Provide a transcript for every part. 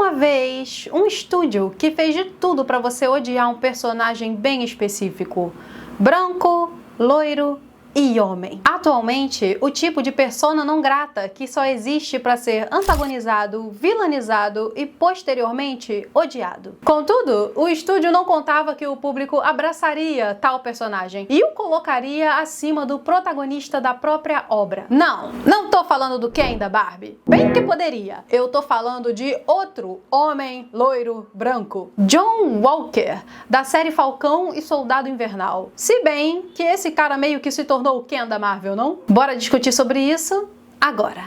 uma vez um estúdio que fez de tudo para você odiar um personagem bem específico: branco, loiro e homem. Atualmente, o tipo de persona não grata que só existe para ser antagonizado, vilanizado e posteriormente odiado. Contudo, o estúdio não contava que o público abraçaria tal personagem e o colocaria acima do protagonista da própria obra. Não tô falando do Ken da Barbie. Bem que poderia. Eu tô falando de outro homem loiro branco, John Walker, da série Falcão e Soldado Invernal. Se bem que esse cara meio que se tornou o Ken da Marvel, não? Bora discutir sobre isso agora.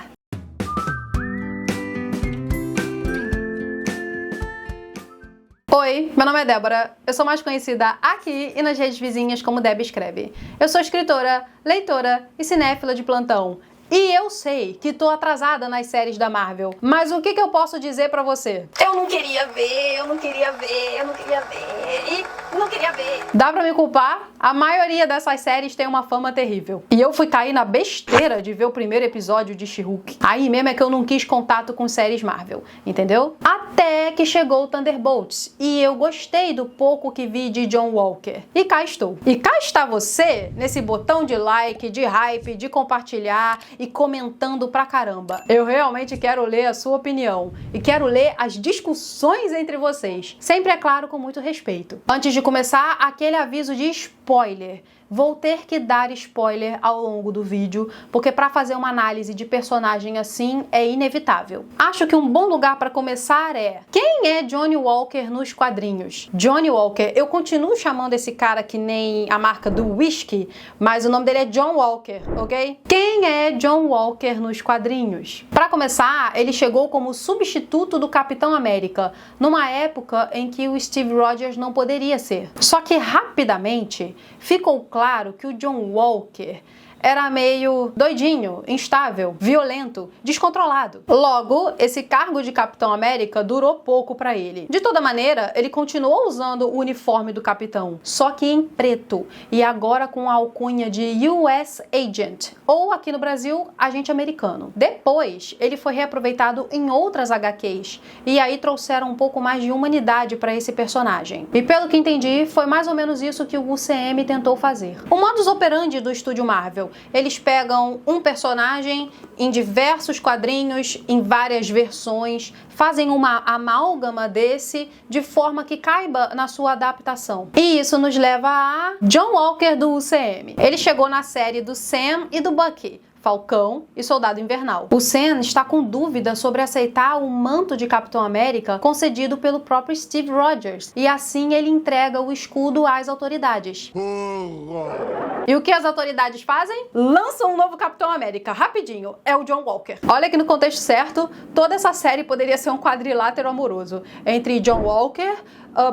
Oi, meu nome é Débora, eu sou mais conhecida aqui e nas redes vizinhas como Deb Escreve. Eu sou escritora, leitora e cinéfila de plantão. E eu sei que tô atrasada nas séries da Marvel, mas o que eu posso dizer pra você? Eu não queria ver. Dá pra me culpar? A maioria dessas séries tem uma fama terrível. E eu fui cair na besteira de ver o primeiro episódio de She-Hulk. Aí mesmo é que eu não quis contato com séries Marvel, entendeu? Até que chegou o Thunderbolts e eu gostei do pouco que vi de John Walker. E cá estou. E cá está você, nesse botão de like, de hype, de compartilhar e comentando pra caramba. Eu realmente quero ler a sua opinião e quero ler as discussões entre vocês. Sempre, é claro, com muito respeito. Antes de começar, aquele aviso de spoiler. Vou ter que dar spoiler ao longo do vídeo, porque para fazer uma análise de personagem assim é inevitável. Acho que um bom lugar para começar é: quem é Johnny Walker nos quadrinhos? Johnny Walker, eu continuo chamando esse cara que nem a marca do whisky, mas o nome dele é John Walker, ok? Quem é John Walker nos quadrinhos? Para começar, ele chegou como substituto do Capitão América, numa época em que o Steve Rogers não poderia ser. Só que rapidamente ficou claro que o John Walker era meio doidinho, instável, violento, descontrolado. Logo, esse cargo de Capitão América durou pouco para ele. De toda maneira, ele continuou usando o uniforme do capitão, só que em preto, e agora com a alcunha de US Agent, ou aqui no Brasil, agente americano. Depois, ele foi reaproveitado em outras HQs, e aí trouxeram um pouco mais de humanidade para esse personagem. E pelo que entendi, foi mais ou menos isso que o UCM tentou fazer. O modus operandi do estúdio Marvel: eles pegam um personagem em diversos quadrinhos, em várias versões, fazem uma amálgama desse de forma que caiba na sua adaptação. E isso nos leva a John Walker do UCM. Ele chegou na série do Sam e do Bucky, Falcão e Soldado Invernal. O Sam está com dúvida sobre aceitar o manto de Capitão América concedido pelo próprio Steve Rogers, e assim ele entrega o escudo às autoridades. E o que as autoridades fazem? Lançam um novo Capitão América, rapidinho, é o John Walker. Olha que no contexto certo, toda essa série poderia ser um quadrilátero amoroso entre John Walker,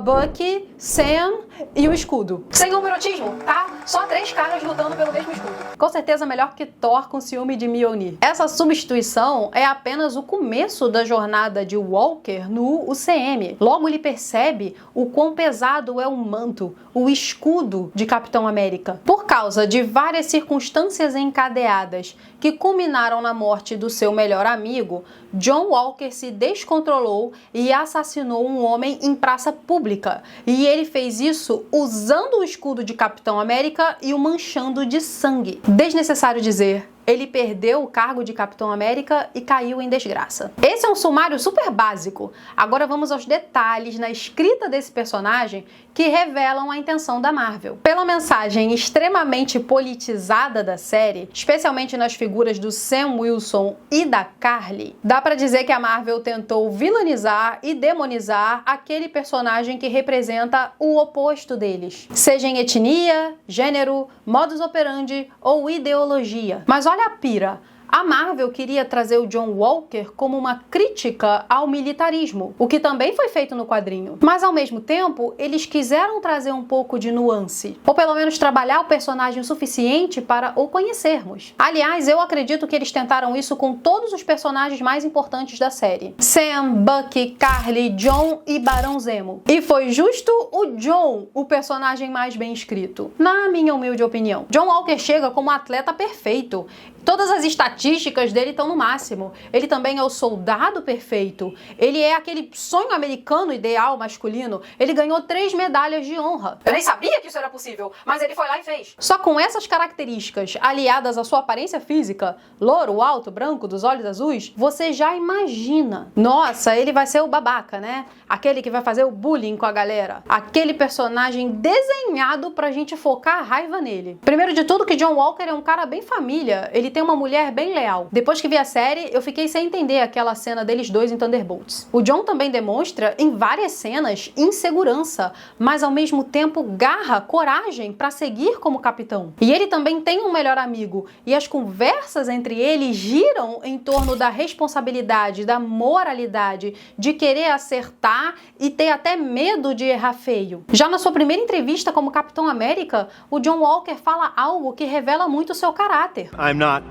Bucky, Sam e o escudo. Sem homoerotismo, tá? Só 3 caras lutando pelo mesmo escudo. Com certeza melhor que Thor com ciúme de Mjolnir. Essa substituição é apenas o começo da jornada de Walker no UCM. Logo ele percebe o quão pesado é o manto, o escudo de Capitão América. Por causa de várias circunstâncias encadeadas que culminaram na morte do seu melhor amigo, John Walker se descontrolou e assassinou um homem em praça pública. E ele fez isso usando o escudo de Capitão América e o manchando de sangue. Desnecessário dizer, ele perdeu o cargo de Capitão América e caiu em desgraça. Esse é um sumário super básico. Agora vamos aos detalhes na escrita desse personagem que revelam a intenção da Marvel. Pela mensagem extremamente politizada da série, especialmente nas figuras do Sam Wilson e da Carly, dá pra dizer que a Marvel tentou vilanizar e demonizar aquele personagem que representa o oposto deles, seja em etnia, gênero, modus operandi ou ideologia. Mas olha a pira. A Marvel queria trazer o John Walker como uma crítica ao militarismo, o que também foi feito no quadrinho. Mas ao mesmo tempo, eles quiseram trazer um pouco de nuance, ou pelo menos trabalhar o personagem o suficiente para o conhecermos. Aliás, eu acredito que eles tentaram isso com todos os personagens mais importantes da série: Sam, Bucky, Carly, John e Barão Zemo. E foi justo o John o personagem mais bem escrito, na minha humilde opinião. John Walker chega como um atleta perfeito. Todas as estatísticas dele estão no máximo. Ele também é o soldado perfeito. Ele é aquele sonho americano ideal masculino. Ele ganhou 3 medalhas de honra. Eu nem sabia que isso era possível, mas ele foi lá e fez. Só com essas características aliadas à sua aparência física, louro, alto, branco, dos olhos azuis, você já imagina. Nossa, ele vai ser o babaca, né? Aquele que vai fazer o bullying com a galera. Aquele personagem desenhado pra gente focar a raiva nele. Primeiro de tudo que John Walker é um cara bem família. Ele tem uma mulher bem leal. Depois que vi a série, eu fiquei sem entender aquela cena deles dois em Thunderbolts. O John também demonstra em várias cenas insegurança, mas ao mesmo tempo garra, coragem pra seguir como capitão. E ele também tem um melhor amigo. E as conversas entre eles giram em torno da responsabilidade, da moralidade, de querer acertar e ter até medo de errar feio. Já na sua primeira entrevista como Capitão América, o John Walker fala algo que revela muito o seu caráter. I'm not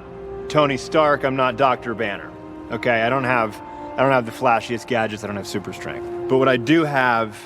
Tony Stark, I'm not Dr. Banner. Okay, I don't have the flashiest gadgets, I don't have super strength. But what I do have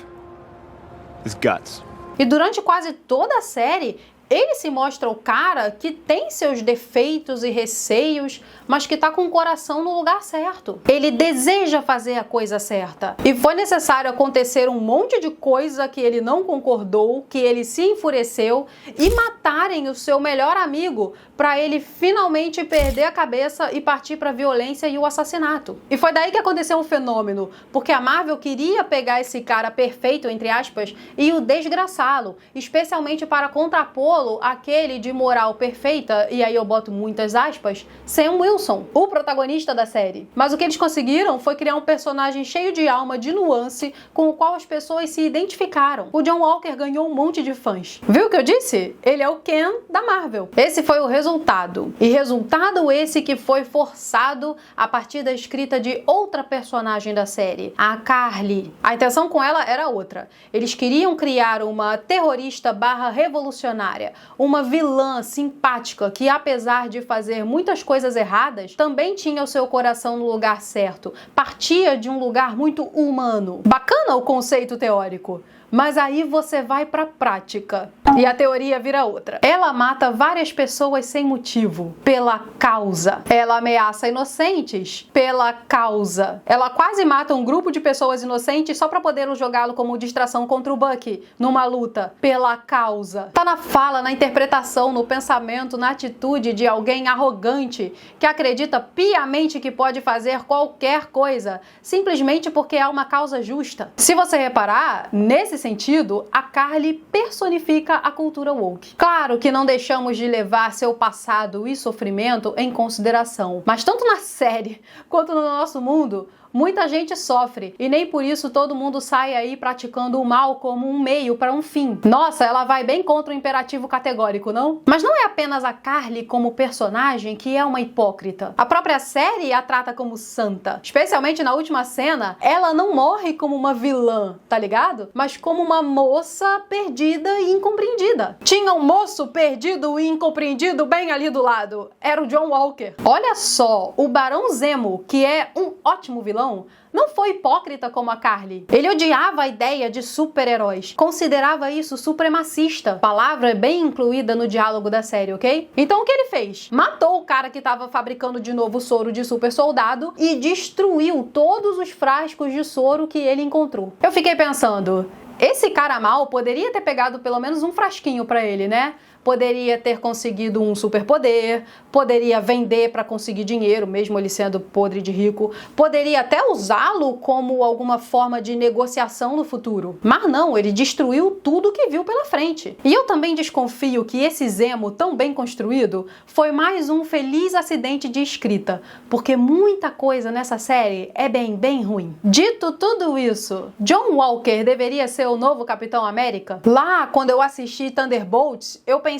is guts. E durante quase toda a série, ele se mostra o cara que tem seus defeitos e receios, mas que tá com o coração no lugar certo. Ele deseja fazer a coisa certa. E foi necessário acontecer um monte de coisa que ele não concordou, que ele se enfureceu e matarem o seu melhor amigo para ele finalmente perder a cabeça e partir para a violência e o assassinato. E foi daí que aconteceu um fenômeno, porque a Marvel queria pegar esse cara perfeito, entre aspas, e o desgraçá-lo, especialmente para contrapor aquele de moral perfeita, e aí eu boto muitas aspas, Sam Wilson, o protagonista da série. Mas o que eles conseguiram foi criar um personagem cheio de alma, de nuance, com o qual as pessoas se identificaram. O John Walker ganhou um monte de fãs. Viu o que eu disse? Ele é o Ken da Marvel. Esse foi o resultado. E resultado esse que foi forçado a partir da escrita de outra personagem da série, a Carly. A intenção com ela era outra. Eles queriam criar uma terrorista / revolucionária, uma vilã simpática que, apesar de fazer muitas coisas erradas, também tinha o seu coração no lugar certo. Partia de um lugar muito humano. Bacana o conceito teórico. Mas aí você vai pra prática e a teoria vira outra. Ela mata várias pessoas sem motivo, pela causa. Ela ameaça inocentes pela causa. Ela quase mata um grupo de pessoas inocentes só pra poder jogá-lo como distração contra o Bucky numa luta, pela causa. Tá na fala, na interpretação, no pensamento, na atitude de alguém arrogante que acredita piamente que pode fazer qualquer coisa, simplesmente porque há uma causa justa. Se você reparar, nesse sentido, a Carly personifica a cultura woke. Claro que não deixamos de levar seu passado e sofrimento em consideração, mas tanto na série quanto no nosso mundo, muita gente sofre e nem por isso todo mundo sai aí praticando o mal como um meio para um fim. Nossa, ela vai bem contra o imperativo categórico, não? Mas não é apenas a Carly como personagem que é uma hipócrita. A própria série a trata como santa. Especialmente na última cena, ela não morre como uma vilã, tá ligado? Mas como uma moça perdida e incompreendida. Tinha um moço perdido e incompreendido bem ali do lado. Era o John Walker. Olha só, o Barão Zemo, que é um ótimo vilão, não foi hipócrita como a Carly. Ele odiava a ideia de super-heróis, considerava isso supremacista. Palavra bem incluída no diálogo da série, ok? Então o que ele fez? Matou o cara que estava fabricando de novo o soro de super soldado e destruiu todos os frascos de soro que ele encontrou. Eu fiquei pensando, esse cara mal poderia ter pegado pelo menos um frasquinho pra ele, né? Poderia ter conseguido um superpoder, poderia vender para conseguir dinheiro, mesmo ele sendo podre de rico, poderia até usá-lo como alguma forma de negociação no futuro. Mas não, ele destruiu tudo que viu pela frente. E eu também desconfio que esse Zemo tão bem construído foi mais um feliz acidente de escrita, porque muita coisa nessa série é bem ruim. Dito tudo isso, John Walker deveria ser o novo Capitão América? Lá, quando eu assisti Thunderbolts, eu pensei,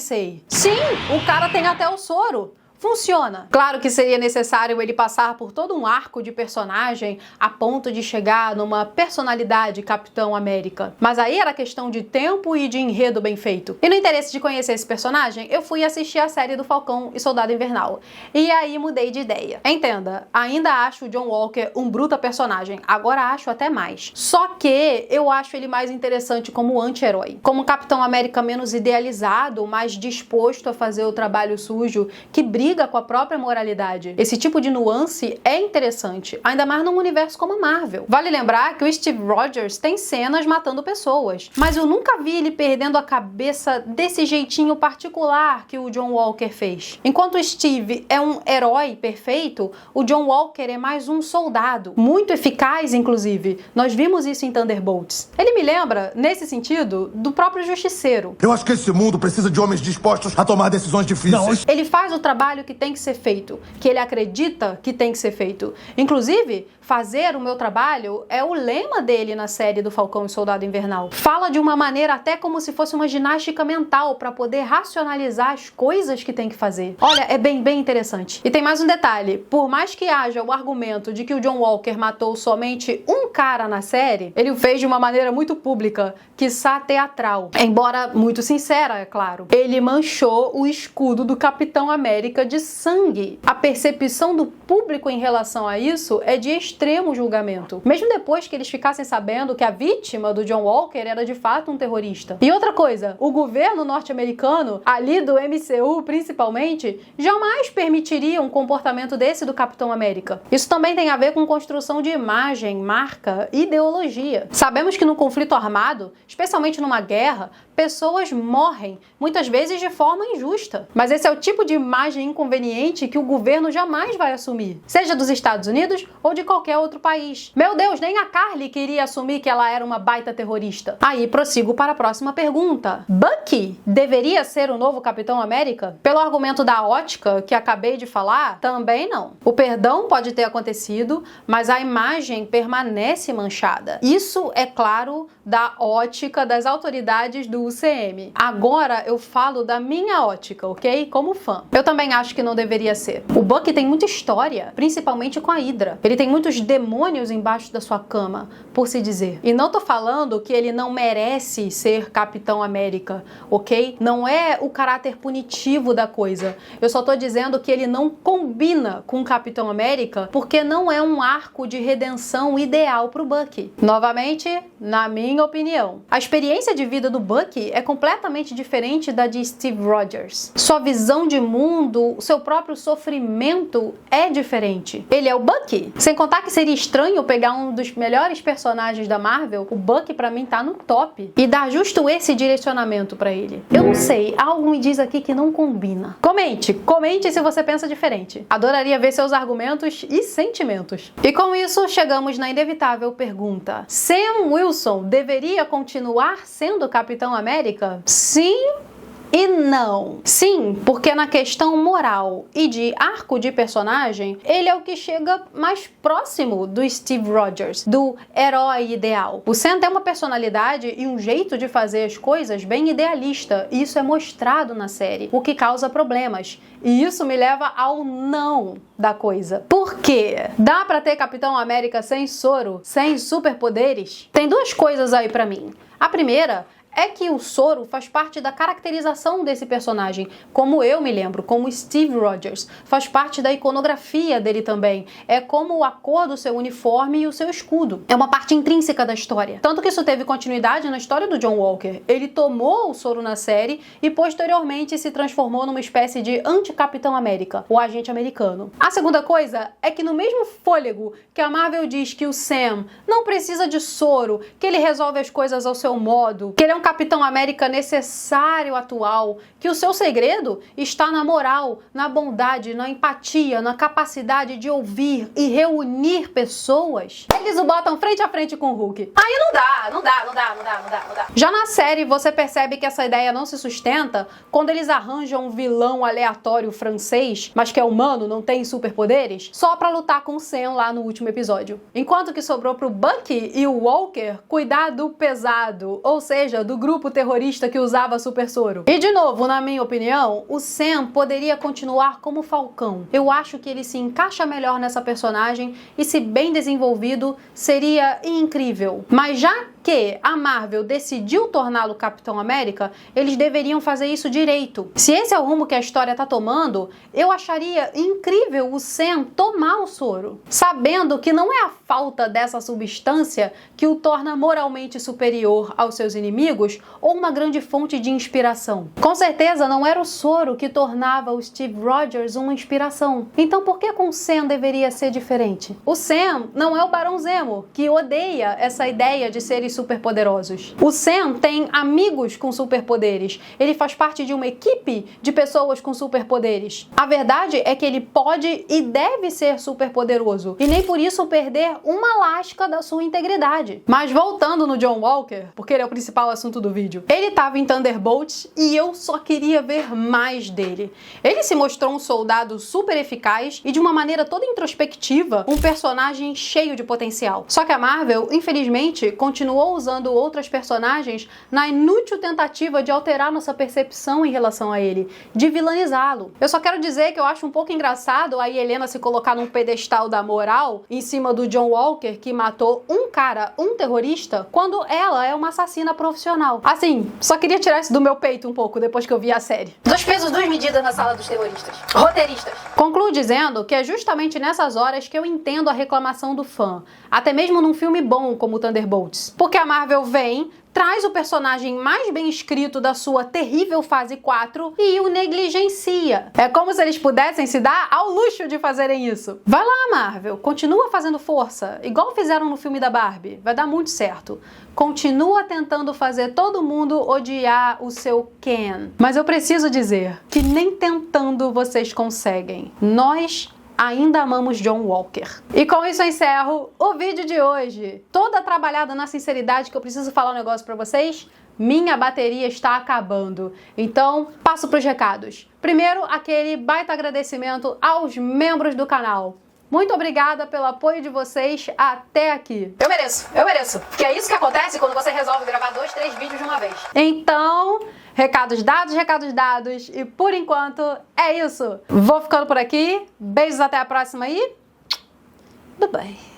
sim, o cara tem até o soro. Funciona. Claro que seria necessário ele passar por todo um arco de personagem a ponto de chegar numa personalidade Capitão América. Mas aí era questão de tempo e de enredo bem feito. E no interesse de conhecer esse personagem, eu fui assistir a série do Falcão e Soldado Invernal. E aí mudei de ideia. Entenda, ainda acho o John Walker um bruta personagem. Agora acho até mais. Só que eu acho ele mais interessante como anti-herói. Como um Capitão América menos idealizado, mais disposto a fazer o trabalho sujo, que brilha liga com a própria moralidade. Esse tipo de nuance é interessante, ainda mais num universo como a Marvel. Vale lembrar que o Steve Rogers tem cenas matando pessoas, mas eu nunca vi ele perdendo a cabeça desse jeitinho particular que o John Walker fez. Enquanto o Steve é um herói perfeito, o John Walker é mais um soldado, muito eficaz, inclusive. Nós vimos isso em Thunderbolts. Ele me lembra, nesse sentido, do próprio Justiceiro. Eu acho que esse mundo precisa de homens dispostos a tomar decisões difíceis. Ele faz o trabalho que tem que ser feito, que ele acredita que tem que ser feito. Inclusive, fazer o meu trabalho é o lema dele na série do Falcão e Soldado Invernal. Fala de uma maneira até como se fosse uma ginástica mental para poder racionalizar as coisas que tem que fazer. Olha, é bem interessante. E tem mais um detalhe. Por mais que haja o argumento de que o John Walker matou somente um cara na série, ele o fez de uma maneira muito pública, quiçá teatral. Embora muito sincera, é claro. Ele manchou o escudo do Capitão América de sangue. A percepção do público em relação a isso é de extremo julgamento. Mesmo depois que eles ficassem sabendo que a vítima do John Walker era de fato um terrorista. E outra coisa, o governo norte-americano, ali do MCU principalmente, jamais permitiria um comportamento desse do Capitão América. Isso também tem a ver com construção de imagem, marca, ideologia. Sabemos que no conflito armado, especialmente numa guerra, pessoas morrem, muitas vezes de forma injusta. Mas esse é o tipo de imagem inconveniente que o governo jamais vai assumir, seja dos Estados Unidos ou de qualquer outro país. Meu Deus, nem a Carly queria assumir que ela era uma baita terrorista. Aí prossigo para a próxima pergunta. Bucky deveria ser o novo Capitão América? Pelo argumento da ótica que acabei de falar, também não. O perdão pode ter acontecido, mas a imagem permanece manchada. Isso é claro da ótica das autoridades do UCM. Agora eu falo da minha ótica, ok? Como fã. Eu também acho que não deveria ser. O Bucky tem muita história, principalmente com a Hydra. Ele tem muitos demônios embaixo da sua cama, por se dizer. E não tô falando que ele não merece ser Capitão América, ok? Não é o caráter punitivo da coisa. Eu só tô dizendo que ele não combina com o Capitão América porque não é um arco de redenção ideal pro Bucky. Novamente, na minha opinião. A experiência de vida do Bucky é completamente diferente da de Steve Rogers. Sua visão de mundo, seu próprio sofrimento é diferente. Ele é o Bucky. Sem contar que seria estranho pegar um dos melhores personagens da Marvel, o Bucky pra mim tá no top, e dar justo esse direcionamento pra ele. Eu não sei, algo me diz aqui que não combina. Comente se você pensa diferente. Adoraria ver seus argumentos e sentimentos. E com isso, chegamos na inevitável pergunta. Sam Wilson deveria continuar sendo Capitão América? Sim e não. Sim, porque na questão moral e de arco de personagem, ele é o que chega mais próximo do Steve Rogers, do herói ideal. O Sam tem uma personalidade e um jeito de fazer as coisas bem idealista, e isso é mostrado na série, o que causa problemas. E isso me leva ao não da coisa. Por quê? Dá pra ter Capitão América sem soro, sem superpoderes? Tem duas coisas aí pra mim. A primeira é que o soro faz parte da caracterização desse personagem, como eu me lembro, como Steve Rogers. Faz parte da iconografia dele também. É como a cor do seu uniforme e o seu escudo. É uma parte intrínseca da história. Tanto que isso teve continuidade na história do John Walker. Ele tomou o soro na série e posteriormente se transformou numa espécie de anti-Capitão América, o agente americano. A segunda coisa é que no mesmo fôlego que a Marvel diz que o Sam não precisa de soro, que ele resolve as coisas ao seu modo, que ele é um Capitão América necessário atual, que o seu segredo está na moral, na bondade, na empatia, na capacidade de ouvir e reunir pessoas, eles o botam frente a frente com o Hulk. Aí não dá. Já na série você percebe que essa ideia não se sustenta quando eles arranjam um vilão aleatório francês, mas que é humano, não tem superpoderes, só pra lutar com o Sam lá no último episódio. Enquanto que sobrou pro Bucky e o Walker cuidar do pesado, ou seja, do grupo terrorista que usava super soro. E de novo, na minha opinião, o Sam poderia continuar como Falcão. Eu acho que ele se encaixa melhor nessa personagem e, se bem desenvolvido, seria incrível. Mas já que a Marvel decidiu torná-lo Capitão América, eles deveriam fazer isso direito. Se esse é o rumo que a história tá tomando, eu acharia incrível o Sam tomar o soro, sabendo que não é a falta dessa substância que o torna moralmente superior aos seus inimigos ou uma grande fonte de inspiração. Com certeza não era o soro que tornava o Steve Rogers uma inspiração. Então por que com o Sam deveria ser diferente? O Sam não é o Barão Zemo, que odeia essa ideia de seres superpoderosos. O Sam tem amigos com superpoderes. Ele faz parte de uma equipe de pessoas com superpoderes. A verdade é que ele pode e deve ser superpoderoso, e nem por isso perder uma lasca da sua integridade. Mas voltando no John Walker, porque ele é o principal assunto do vídeo, ele estava em Thunderbolts e eu só queria ver mais dele. Ele se mostrou um soldado super eficaz e de uma maneira toda introspectiva, um personagem cheio de potencial. Só que a Marvel, infelizmente, continuou usando outras personagens na inútil tentativa de alterar nossa percepção em relação a ele, de vilanizá-lo. Eu só quero dizer que eu acho um pouco engraçado a Helena se colocar num pedestal da moral em cima do John Walker, que matou um cara, um terrorista, quando ela é uma assassina profissional. Assim, só queria tirar isso do meu peito um pouco depois que eu vi a série. 2 pesos, 2 medidas na sala dos terroristas. Roteiristas. Concluo dizendo que é justamente nessas horas que eu entendo a reclamação do fã, até mesmo num filme bom como Thunderbolts. Porque a Marvel vem, traz o personagem mais bem escrito da sua terrível fase 4 e o negligencia. É como se eles pudessem se dar ao luxo de fazerem isso. Vai lá, Marvel, continua fazendo força, igual fizeram no filme da Barbie, vai dar muito certo. Continua tentando fazer todo mundo odiar o seu Ken. Mas eu preciso dizer que nem tentando vocês conseguem. Nós ainda amamos John Walker. E com isso eu encerro o vídeo de hoje. Toda trabalhada na sinceridade que eu preciso falar um negócio pra vocês. Minha bateria está acabando. Então, passo pros recados. Primeiro, aquele baita agradecimento aos membros do canal. Muito obrigada pelo apoio de vocês até aqui. Eu mereço. Porque é isso que acontece quando você resolve gravar 2, 3 vídeos de uma vez. Então, recados dados. E por enquanto, é isso. Vou ficando por aqui. Beijos, até a próxima e... bye bye.